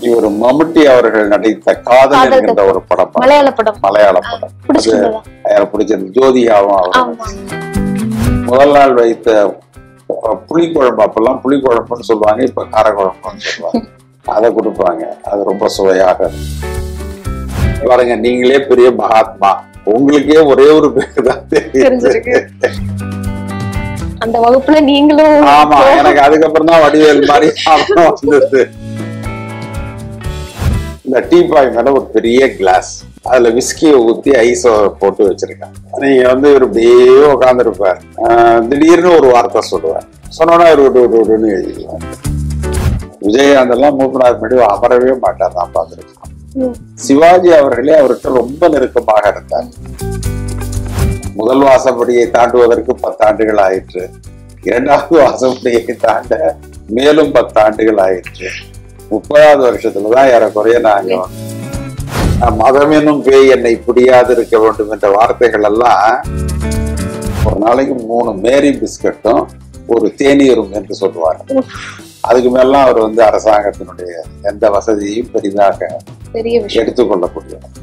இவர் மம்முட்டி அவர்கள் நடித்த காதல் என்கின்ற ஒரு படம், மலையாள படம் பிடிச்சது. ஜோதிகாவும் அவரும் முதல் நாள் வைத்த புளிக்குழம்பு, அப்பெல்லாம் புளிக்குழம்புன்னு சொல்லுவாங்க, இப்ப காரக்குழம்புன்னு சொல்லுவாங்க. அதை கொடுப்பாங்க. அது ரொம்ப சுவையாக பாருங்க. நீங்களே பெரிய மகாத்மா, உங்களுக்கே ஒரே ஒரு பேர் தான் தெரிஞ்சிருக்கு அந்த வகுப்புல நீங்களும். ஆமா, எனக்கு அதுக்கப்புறம் தான் வடிவேல் மாதிரி வந்தது. இந்த டீபாய் மேல ஒரு பெரிய கிளாஸ், அதுல விஸ்கியை ஊத்தி ஐஸ போட்டு வச்சிருக்காங்க. நீங்க வந்து இவர் அப்படியே உட்காந்துருப்பார். திடீர்னு ஒரு வார்த்தை சொல்லுவார், சொன்னோன்னா ஒரு எழுதிடுவார். விஜயகாந்த் எல்லாம் மூப்பனார் முன்னாடி அமரவே மாட்டார், நான் பார்த்திருக்கேன். சிவாஜி அவர்களே அவர்கிட்ட ரொம்ப நெருக்கமாக இருந்தார். முதல் வாசப்படியை தாண்டுவதற்கு 10 ஆண்டுகள் ஆயிற்று. 2வது வாசப்படியை தாண்ட மேலும் 10 ஆண்டுகள் ஆயிற்று. 30வது வருஷத்துலதான் ஏறக்குறைய நாங்க மதம் என்னும் பேய் என்னை பிடியாது இருக்க வேண்டும் என்ற வார்த்தைகள் எல்லாம் ஒரு நாளைக்கு 3 மேரி பிஸ்கட்டும் ஒரு தேநீரும் என்று சொல்லுவார். அதுக்கு மேலாம் அவர் வந்து அரசாங்கத்தினுடைய எந்த வசதியையும் பெரிதாக எடுத்துக்கொள்ளக்கூடியவர்.